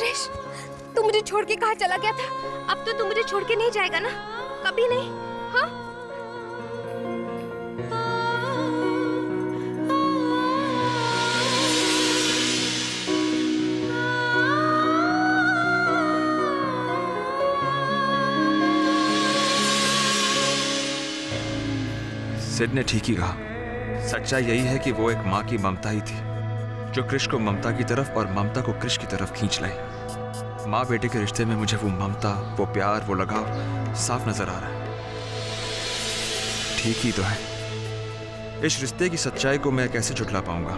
क्रिश, तू मुझे छोड़ के कहाँ चला गया था? अब तो तू मुझे छोड़ के नहीं जाएगा ना? कभी नहीं, हाँ? सिड ने ठीक ही कहा। सच्चाई यही है कि वो एक माँ की ममता ही थी जो क्रिश को ममता की तरफ और ममता को क्रिश की तरफ खींच लाई। माँ बेटे के रिश्ते में मुझे वो ममता, वो प्यार, वो लगाव साफ नजर आ रहा है। ठीक ही तो है। इस रिश्ते की सच्चाई को मैं कैसे झुठला पाऊंगा?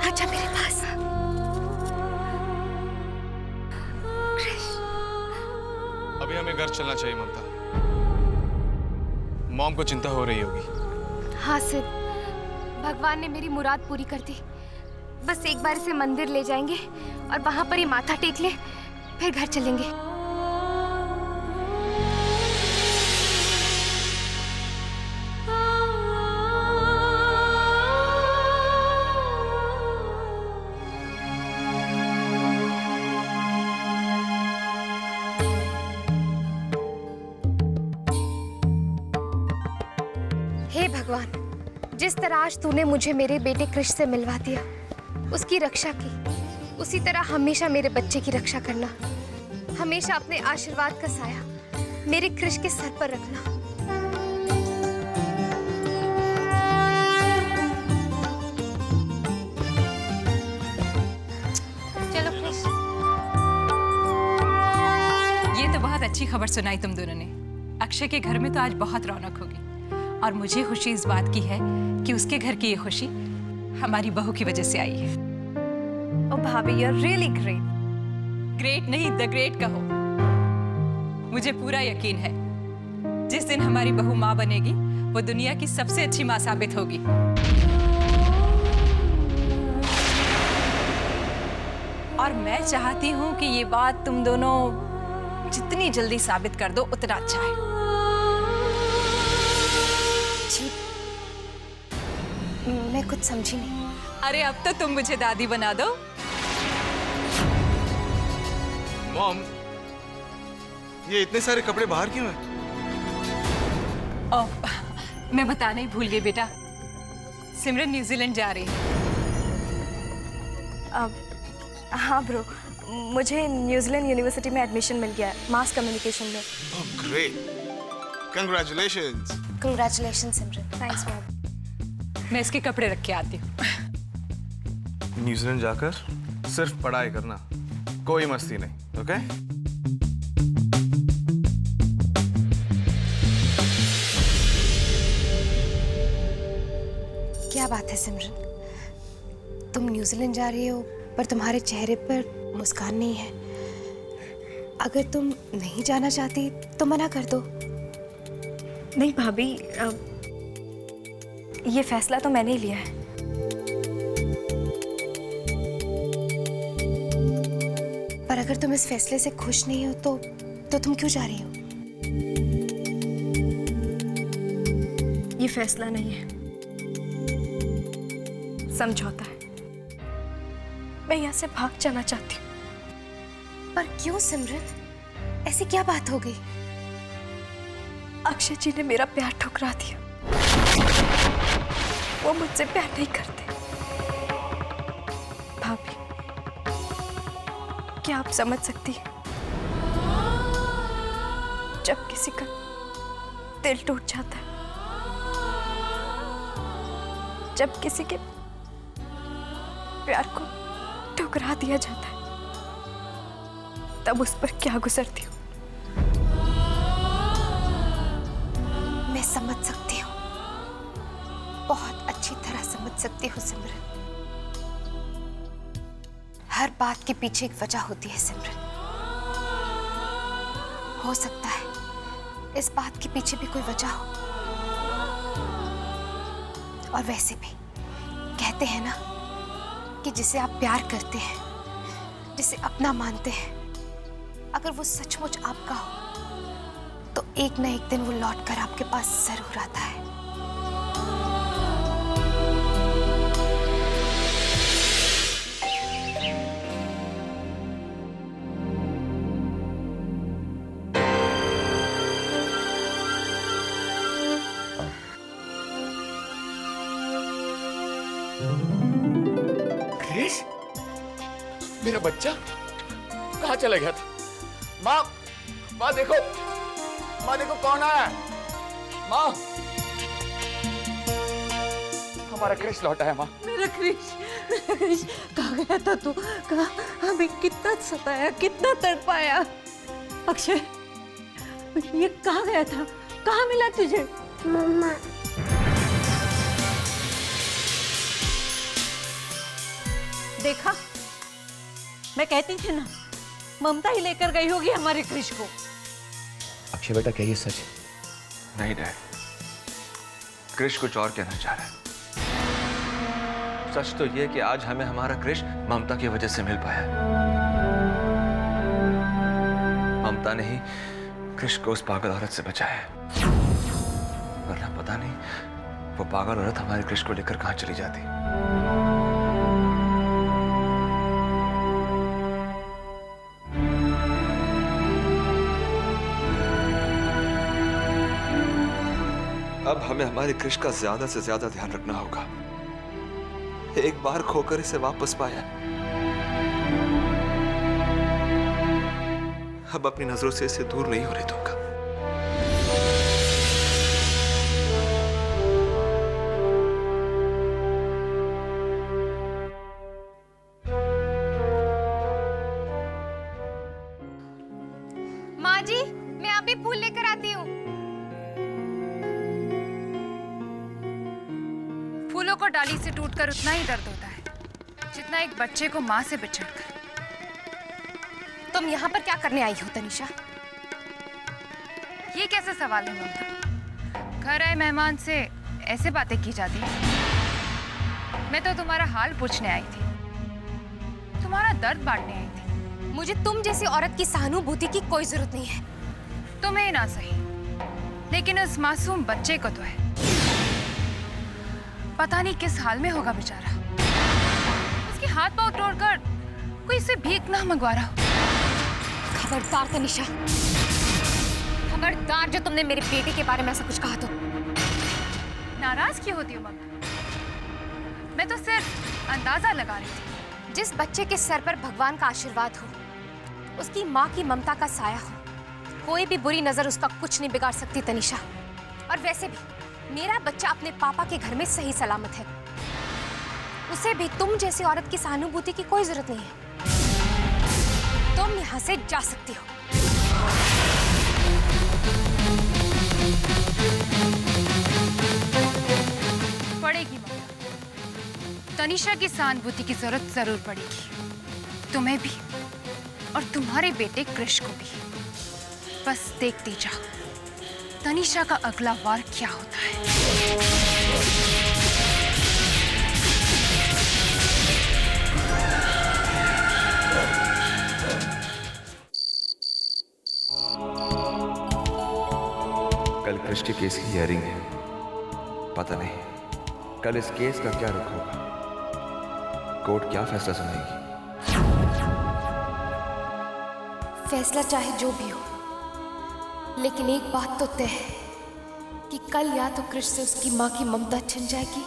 आजा मेरे पास। अभी हमें घर चलना चाहिए ममता। मॉम को चिंता हो रही होगी। हाँ सिद, भगवान ने मेरी मुराद पूरी कर दी। बस एक बार इसे मंदिर ले जाएंगे और वहां पर ही माथा टेक ले, फिर घर चलेंगे। हे भगवान, जिस तरह आज तूने मुझे मेरे बेटे क्रिश से मिलवा दिया, उसकी रक्षा की, उसी तरह हमेशा मेरे बच्चे की रक्षा करना। हमेशा अपने आशीर्वाद का साया मेरे क्रिश के सर पर रखना। चलो क्रिश। ये तो बहुत अच्छी खबर सुनाई तुम दोनों ने। अक्षय के घर में तो आज बहुत रौनक होगी और मुझे खुशी इस बात की है कि उसके घर की ये खुशी हमारी बहू की वजह से आई है। ओ भाभी, you are really great. Great नहीं, द ग्रेट कहो। मुझे पूरा यकीन है जिस दिन हमारी बहू माँ बनेगी वो दुनिया की सबसे अच्छी माँ साबित होगी। और मैं चाहती हूँ कि ये बात तुम दोनों जितनी जल्दी साबित कर दो उतना अच्छा है। मैं कुछ समझी नहीं। अरे अब तो तुम मुझे दादी बना दो। मॉम, ये इतने सारे कपड़े बाहर क्यों हैं? ओह, मैं बताना ही भूल गई बेटा। सिमरन न्यूजीलैंड जा रही है। हाँ ब्रो, मुझे न्यूजीलैंड यूनिवर्सिटी में एडमिशन मिल गया है, मास कम्युनिकेशन में। Oh great, congratulations. Congratulation Simran. Thanks ma'am. मैं इसके कपड़े रख के आती हूँ। न्यूजीलैंड जाकर सिर्फ पढ़ाई करना, कोई मस्ती नहीं, ओके? क्या बात है सिमरन, तुम न्यूजीलैंड जा रही हो पर तुम्हारे चेहरे पर मुस्कान नहीं है। अगर तुम नहीं जाना चाहती तो मना कर दो। नहीं भाभी, ये फैसला तो मैंने ही लिया है। पर अगर तुम इस फैसले से खुश नहीं हो तो तुम क्यों जा रही हो? ये फैसला नहीं है, समझौता है। मैं यहाँ से भाग जाना चाहती हूँ। पर क्यों सिमरन, ऐसी क्या बात हो गई? अक्षय जी ने मेरा प्यार ठुकरा दिया। वो मुझसे प्यार नहीं करते। भाभी, क्या आप समझ सकती हैं जब किसी का दिल टूट जाता है, जब किसी के प्यार को ठुकरा दिया जाता है, तब उस पर क्या गुजरती हूँ। मैं समझ सकती हूँ, बहुत अच्छी तरह समझ सकती हूँ सिमरन। हर बात के पीछे एक वजह होती है सिमरन। हो सकता है इस बात के पीछे भी कोई वजह हो। और वैसे भी कहते हैं ना कि जिसे आप प्यार करते हैं, जिसे अपना मानते हैं, अगर वो सचमुच आपका हो तो एक न एक दिन वो लौटकर आपके पास जरूर आता है। क्रिश, मेरा बच्चा कहाँ चला गया था? माँ, माँ देखो कौन आया है? माँ, हमारा क्रिश लौटा है माँ। मेरा क्रिश कहाँ गया था तू? कहाँ? हमें कितना सताया, कितना तड़पाया। अक्षय, ये कहाँ गया था? कहाँ मिला तुझे? मम्मा, देखा, मैं कहती थी ना, ममता ही लेकर गई होगी हमारे क्रिश को। अक्षय बेटा, क्या ये सच है? नहीं डैड, क्रिश कुछ और कहना चाह रहा है। सच तो ये कि आज हमें हमारा क्रिश ममता की वजह से मिल पाया। ममता ने ही क्रिश को उस पागल औरत से बचाया, वरना पता नहीं वो पागल औरत हमारे क्रिश को लेकर कहां चली जाती। अब हमें हमारे क्रिश का ज्यादा से ज्यादा ध्यान रखना होगा। एक बार खोकर इसे वापस पाया, अब अपनी नजरों से इसे दूर नहीं होने दूंगा। माँ जी, मैं अभी फूल लेकर आती हूँ। फूलों को डाली से टूटकर उतना ही दर्द होता है जितना एक बच्चे को माँ से बिछड़कर। तुम यहाँ पर क्या करने आई हो तनिषा? ये कैसे सवाल है ममता? घर आए मेहमान से ऐसे बातें की जाती हैं? मैं तो तुम्हारा हाल पूछने आई थी, तुम्हारा दर्द बांटने आई थी। मुझे तुम जैसी औरत की सहानुभूति की कोई जरूरत नहीं है। तुम्हें ना सही, लेकिन उस मासूम बच्चे को तो है। पता नहीं किस हाल में होगा बेचारा। उसके हाथ पांव तोड़कर कोई इसे भीख ना मंगवा रहा हो। खबरदार तनिषा, खबरदार जो तुमने मेरे बेटे के बारे में ऐसा कुछ कहा तो। नाराज क्यों होती हो ममता? मैं तो सिर्फ अंदाजा लगा रही थी। जिस बच्चे के सर पर भगवान का आशीर्वाद हो, उसकी माँ की ममता का साया हो, कोई भी बुरी नजर उसका कुछ नहीं बिगाड़ सकती तनिषा। और वैसे भी मेरा बच्चा अपने पापा के घर में सही सलामत है। उसे भी तुम जैसी औरत की सहानुभूति की कोई जरूरत नहीं है। तुम यहाँ से जा सकती हो। पड़ेगी ममता, तनिषा की सहानुभूति की जरूरत जरूर पड़ेगी, तुम्हें भी और तुम्हारे बेटे क्रिश को भी। बस देखती जाओ तनिषा का अगला वार क्या होता है। कल क्रिश के केस की हियरिंग है। पता नहीं कल इस केस का क्या रुख होगा, कोर्ट क्या फैसला सुनाएगी। फैसला चाहे जो भी हो, लेकिन एक बात तो तय है कि कल या तो क्रिश से उसकी माँ की ममता छिन जाएगी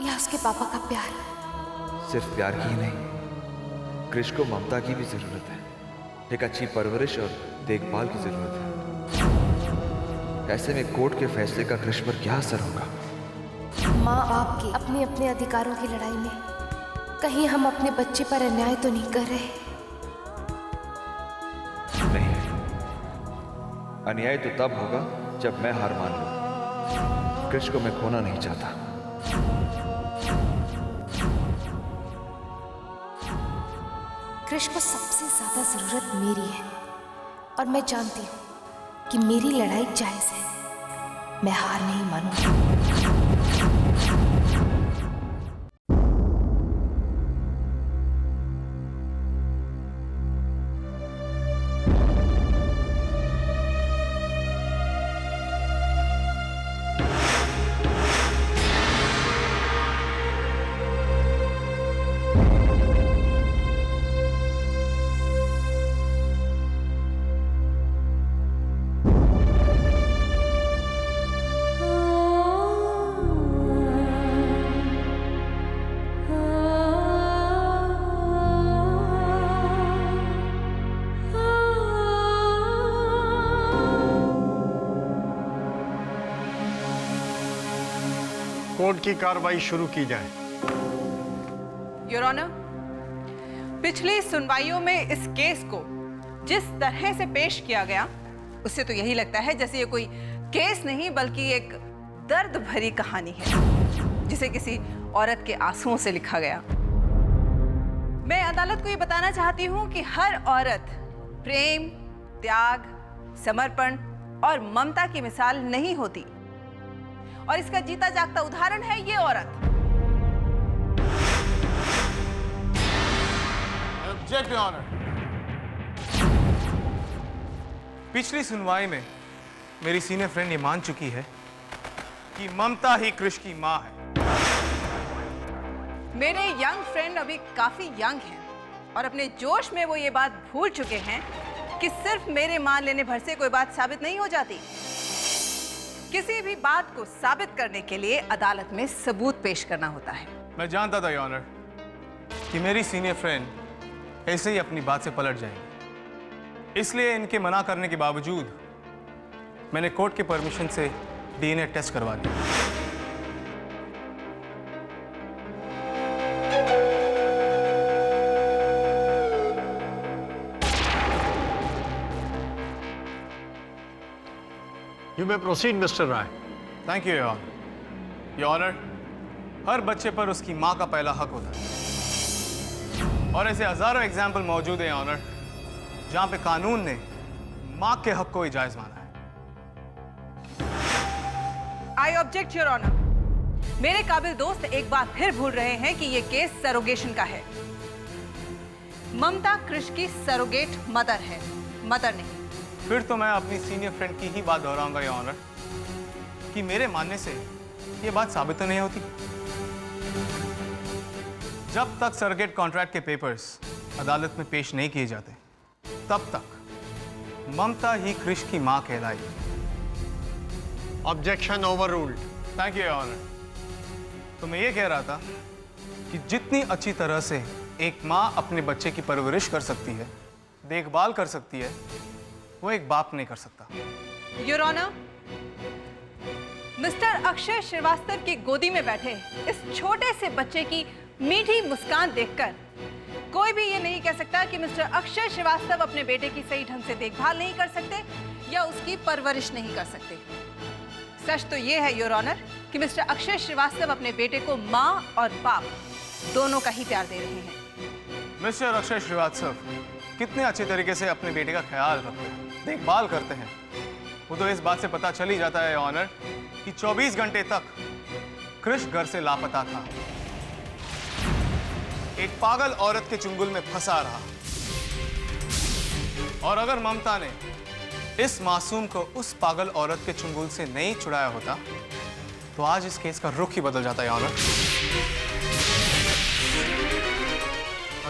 या उसके पापा का प्यार। सिर्फ प्यार की ही नहीं, क्रिश को ममता की भी जरूरत है। एक अच्छी परवरिश और देखभाल की जरूरत है। ऐसे में कोर्ट के फैसले का क्रिश पर क्या असर होगा? माँ आपकी अपने अपने अधिकारों की लड़ाई में कहीं हम अपने बच्चे पर अन्याय तो नहीं कर रहे? नहीं, अन्याय तो तब होगा जब मैं हार मान लूं। क्रिश को मैं खोना नहीं चाहता। क्रिश को सबसे ज्यादा जरूरत मेरी है और मैं जानती हूँ कि मेरी लड़ाई जायज है। मैं हार नहीं मानूंगी। कोर्ट की कार्रवाई शुरू की जाए। योर ऑनर, पिछली सुनवाइयों में इस केस को जिस तरह से पेश किया गया, उससे तो यही लगता है जैसे ये कोई केस नहीं बल्कि एक दर्द भरी कहानी है जिसे किसी औरत के आंसुओं से लिखा गया। मैं अदालत को ये बताना चाहती हूँ कि हर औरत प्रेम, त्याग, समर्पण और ममता की मिसाल नहीं होती, और इसका जीता जागता उदाहरण है ये औरत। Object your honour. पिछली सुनवाई में मेरी सीनियर फ्रेंड ये मान चुकी है कि ममता ही कृष की मां है। मेरे यंग फ्रेंड अभी काफी यंग हैं और अपने जोश में वो ये बात भूल चुके हैं कि सिर्फ मेरे मान लेने भर से कोई बात साबित नहीं हो जाती। किसी भी बात को साबित करने के लिए अदालत में सबूत पेश करना होता है। मैं जानता था योर ऑनर कि मेरी सीनियर फ्रेंड ऐसे ही अपनी बात से पलट जाएगी, इसलिए इनके मना करने के बावजूद मैंने कोर्ट के परमिशन से डीएनए टेस्ट करवा लिया। You may proceed, Mr. Rai. Thank you your honour. हर बच्चे पर उसकी मां का पहला हक होता है, और ऐसे हजारों एग्जाम्पल मौजूद हैं ऑनर जहां पे कानून ने मां के हक को ही जायज माना है। I object your honour. मेरे काबिल दोस्त एक बार फिर भूल रहे हैं कि यह केस सरोगेशन का है। ममता कृष की सरोगेट मदर है, मदर नहीं। फिर तो मैं अपनी सीनियर फ्रेंड की ही बात दोहराऊंगा योर ऑनर कि मेरे मानने से ये बात साबित तो नहीं होती। जब तक सरोगेट कॉन्ट्रैक्ट के पेपर्स अदालत में पेश नहीं किए जाते, तब तक ममता ही कृष की मां कहलाई। Objection overruled. Thank you your honour. तो मैं ये कह रहा था कि जितनी अच्छी तरह से एक मां अपने बच्चे की परवरिश कर सकती है, देखभाल कर सकती है, वो एक बाप नहीं कर सकता। Your honour, mister Akshay Srivastava की गोदी में बैठे इस छोटे से बच्चे की मीठी मुस्कान देखकर कोई भी ये नहीं कह सकता कि मिस्टर अक्षय श्रीवास्तव अपने बेटे की सही ढंग से देखभाल नहीं कर सकते या उसकी परवरिश नहीं कर सकते। सच तो ये है योर ऑनर कि मिस्टर अक्षय श्रीवास्तव अपने बेटे को मां और बाप दोनों का ही प्यार दे रहे हैं। मिस्टर अक्षय श्रीवास्तव कितने अच्छे तरीके से अपने बेटे का ख्याल रखते हैं, देखभाल करते हैं। वो तो इस बात से पता चल ही जाता है ऑनर कि 24 घंटे तक कृष घर से लापता था, एक पागल औरत के चुंगल में फंसा रहा। और अगर ममता ने इस मासूम को उस पागल औरत के चुंगल से नहीं छुड़ाया होता तो आज इस केस का रुख ही बदल जाता है ऑनर।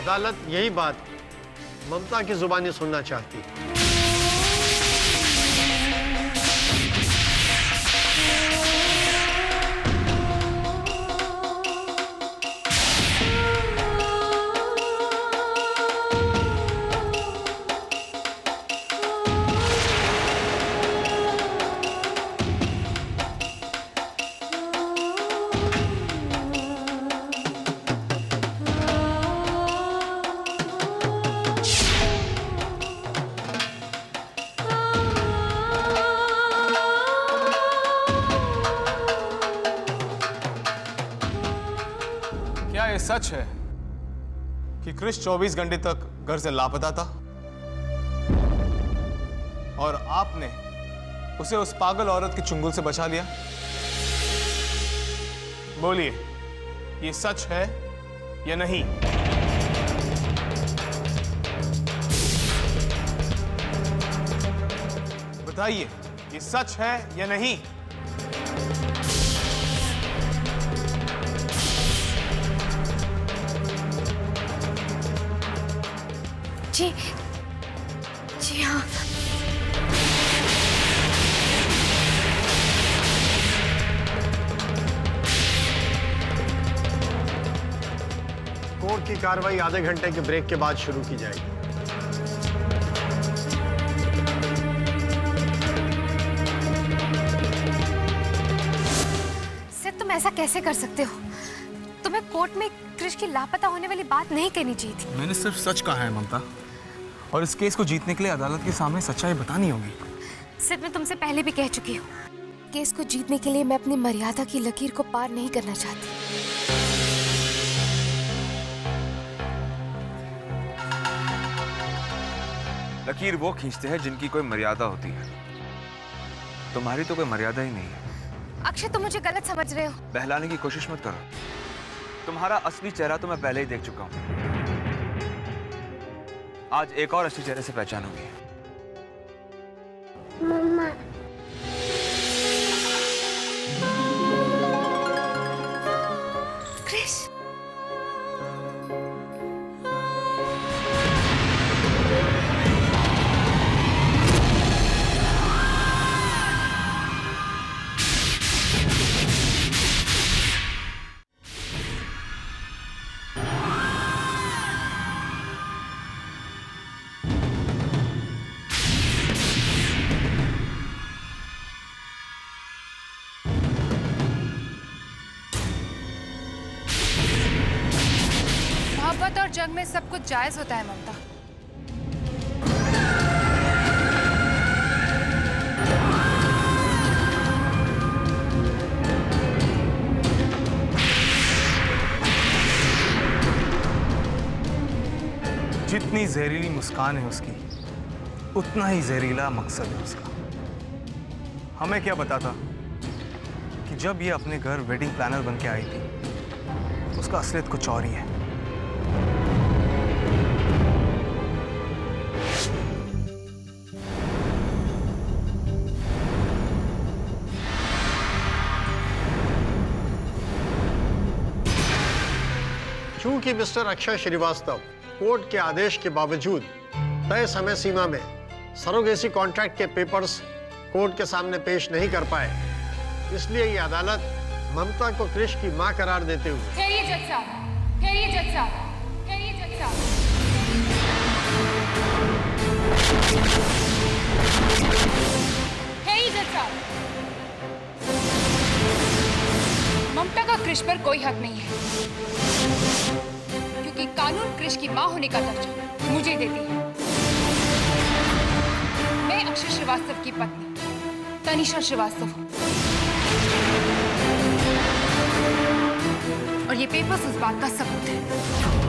अदालत यही बात ममता की जुबानी सुनना चाहती है। सच है कि कृष 24 घंटे तक घर से लापता था? और आपने उसे उस पागल औरत के चुंगल से बचा लिया। बोलिए, ये सच है या नहीं? बताइए, ये सच है या नहीं? जी जी हाँ। कोर्ट की कार्रवाई आधे घंटे के ब्रेक के बाद शुरू की जाएगी। सिर्फ तुम ऐसा कैसे कर सकते हो? तुम्हें कोर्ट में क्रिश की लापता होने वाली बात नहीं कहनी चाहिए थी। मैंने सिर्फ सच कहा है ममता, और इस केस को जीतने के लिए अदालत के सामने सच्चाई बतानी होगी। सिर्फ मैं तुमसे पहले भी कह चुकी हूँ, केस को जीतने के लिए मैं अपनी मर्यादा की लकीर को पार नहीं करना चाहती। लकीर वो खींचते हैं जिनकी कोई मर्यादा होती है। तुम्हारी तो कोई मर्यादा ही नहीं है। अक्षय, तुम मुझे गलत समझ रहे हो। बहलाने की कोशिश मत करो। तुम्हारा असली चेहरा तो मैं पहले ही देख चुका हूं। आज एक और असली चेहरे से पहचानूंगी। मम्मा। क्रिश। मोहब्बत और जंग में सब कुछ जायज होता है ममता। जितनी जहरीली मुस्कान है उसकी, उतना ही जहरीला मकसद है उसका। हमें क्या पता था कि जब ये अपने घर वेडिंग प्लानर बन के आई थी, उसका असलियत कुछ और ही है। चूंकि मिस्टर अक्षय श्रीवास्तव कोर्ट के आदेश के बावजूद तय समय सीमा में सरोगेसी कॉन्ट्रैक्ट के पेपर्स कोर्ट के सामने पेश नहीं कर पाए, इसलिए ये अदालत ममता को क्रिश की मां करार देते हुए ठहरिए जज साहब, ठहरिए जज साहब, ठहरिए जज साहब। ठहरिए जज साहब। ममता का क्रिश पर कोई हक नहीं है, क्योंकि कानून क्रिश की मां होने का दर्जा मुझे देती है। मैं अक्षय श्रीवास्तव की पत्नी तनिषा श्रीवास्तव हूँ, और ये पेपर्स उस बात का सबूत है।